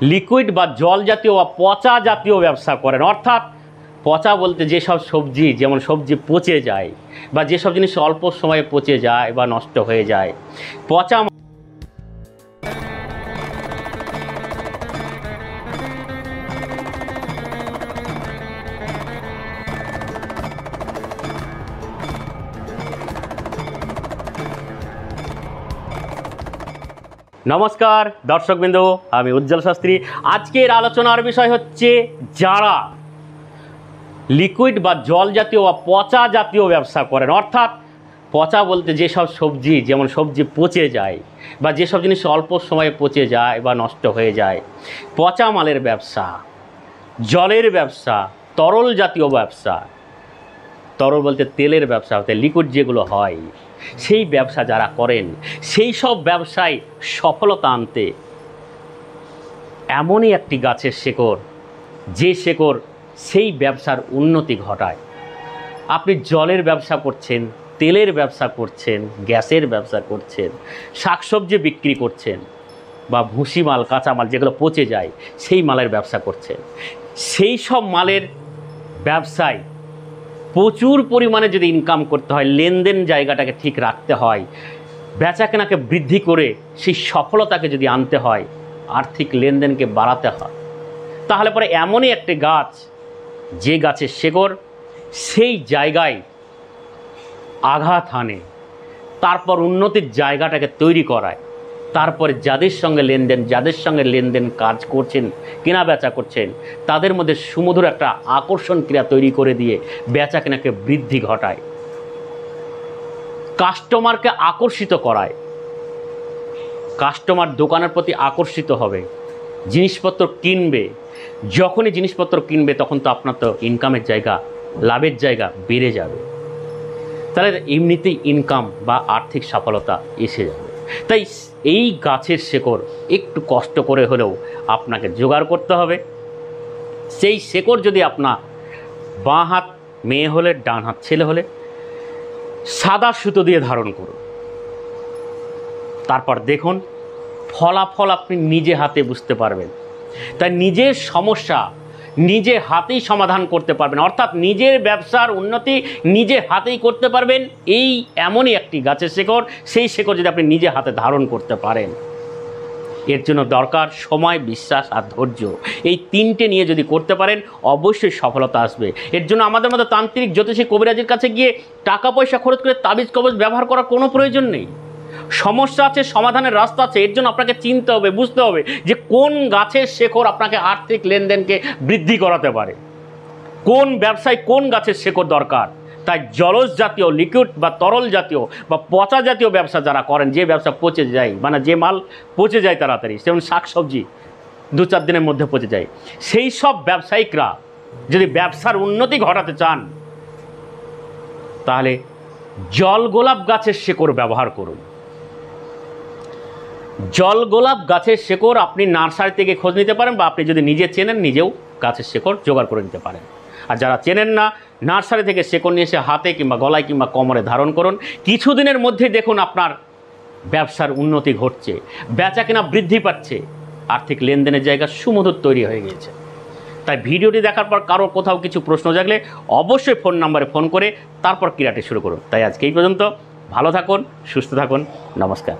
Liquid বা জল জাতীয় বা পচা জাতীয় ব্যবসা করেন, অর্থাৎ পচা বলতে যেসব সবজি, যেমন সবজি পচে যায় বা যেসব জিনিস অল্প সময়ে পচে যায় বা নষ্ট হয়ে যায়, পচা। নমস্কার দর্শকবৃন্দ, আমি উজ্জ্বল শাস্ত্রী। আজকের আলোচনার বিষয় হচ্ছে যারা লিকুইড বা জল জাতীয় বা পচা জাতীয় ব্যবসা করেন, অর্থাৎ পচা বলতে যেসব সবজি, যেমন সবজি পচে যায় বা যেসব জিনিস অল্প সময়ে পচে যায় বা নষ্ট হয়ে যায়, পচা মালের ব্যবসা, জলের ব্যবসা, তরল জাতীয় ব্যবসা, তরল বলতে তেলের ব্যবসা হতে লিকুইড যেগুলো হয়, সেই ব্যবসা যারা করেন, সেই সব ব্যবসায় সফলতা আনতে এমনই একটি গাছের শেকড়, যে শেকড় সেই ব্যবসার উন্নতি ঘটায়। আপনি জলের ব্যবসা করছেন, তেলের ব্যবসা করছেন, গ্যাসের ব্যবসা করছেন, শাকসবজি বিক্রি করছেন বা ভুসি মাল, কাঁচামাল যেগুলো পচে যায় সেই মালের ব্যবসা করছেন, সেই সব মালের ব্যবসায় প্রচুর পরিমাণে যদি ইনকাম করতে হয়, লেনদেন জায়গাটাকে ঠিক রাখতে হয়, বেচাকেনাকে বৃদ্ধি করে সেই সফলতাকে যদি আনতে হয়, আর্থিক লেনদেনকে বাড়াতে হয়, তাহলে পরে এমনই একটি গাছ, যে গাছের শেকড় সেই জায়গায় আঘাত হানে, তারপর উন্নতির জায়গাটাকে তৈরি করায়, তারপরে যাদের সঙ্গে লেনদেন কাজ করছেন, কেনা বেচা করছেন, তাদের মধ্যে সুমধুর একটা আকর্ষণ ক্রিয়া তৈরি করে দিয়ে বেচা কেনাকে বৃদ্ধি ঘটায়, কাস্টমারকে আকর্ষিত করায়। কাস্টমার দোকানের প্রতি আকর্ষিত হবে, জিনিসপত্র কিনবে। যখনই জিনিসপত্র কিনবে তখন তো আপনার তো ইনকামের জায়গা, লাভের জায়গা বেড়ে যাবে, তাহলে এমনিতেই ইনকাম বা আর্থিক সফলতা এসে যাবে। তাই এই গাছের শেকড় একটু কষ্ট করে হলেও আপনাকে জোগাড় করতে হবে। সেই শেকড় যদি আপনার বাঁ হাত মেয়ে হলে, ডান হাত ছেলে হলে, সাদা সুতো দিয়ে ধারণ করুন। তারপর দেখুন ফলাফল আপনি নিজে হাতে বুঝতে পারবেন। তাই নিজের সমস্যা নিজে হাতেই সমাধান করতে পারবেন, অর্থাৎ নিজের ব্যবসার উন্নতি নিজে হাতেই করতে পারবেন। এই এমনই একটি গাছের শেকড়, সেই শেকড় যদি আপনি নিজে হাতে ধারণ করতে পারেন, এর জন্য দরকার সময়, বিশ্বাস আর ধৈর্য। এই তিনটে নিয়ে যদি করতে পারেন অবশ্যই সফলতা আসবে। এর জন্য আমাদের মতো তান্ত্রিক, জ্যোতিষী, কবিরাজের কাছে গিয়ে টাকা পয়সা খরচ করে তাবিজ কবজ ব্যবহার করার কোনো প্রয়োজন নেই। সমস্যা আছে, সমাধানের রাস্তা আছে। এর জন্য আপনাকে চিনতে হবে, বুঝতে হবে যে কোন গাছের শেকড় আপনাকে আর্থিক লেনদেনকে বৃদ্ধি করাতে পারে, কোন ব্যবসায় কোন গাছের শেকড় দরকার। তাই জলজ জাতীয়, লিকুইড বা তরল জাতীয় বা পচা জাতীয় ব্যবসা যারা করেন, যে ব্যবসা পচে যায়, মানে যে মাল পচে যায় তাড়াতাড়ি, যেমন শাকসবজি 2-4 দিনের মধ্যে পচে যায়, সেই সব ব্যবসায়িকরা যদি ব্যবসার উন্নতি ঘটাতে চান, তাহলে জল গোলাপ গাছের শেকড় ব্যবহার করুন। জল গোলাপ গাছের শেকড় আপনি নার্সারি থেকে খোঁজ নিতে পারেন, বা আপনি যদি নিজে চেনেন নিজেও গাছের শেকড় জোগাড় করে নিতে পারেন। আর যারা চেনেন না, নার্সারি থেকে শেকড় নিয়ে এসে হাতে কিংবা গলায় কিংবা কোমরে ধারণ করুন। কিছুদিনের মধ্যেই দেখুন আপনার ব্যবসার উন্নতি ঘটছে, বেচা কেনা বৃদ্ধি পাচ্ছে, আর্থিক লেনদেনের জায়গা সুমধুর তৈরি হয়ে গিয়েছে। তাই ভিডিওটি দেখার পর কারো কোথাও কিছু প্রশ্ন জাগলে অবশ্যই ফোন নাম্বারে ফোন করে তারপর ক্রিয়াটি শুরু করুন। তাই আজকে এই পর্যন্ত। ভালো থাকুন, সুস্থ থাকুন, নমস্কার।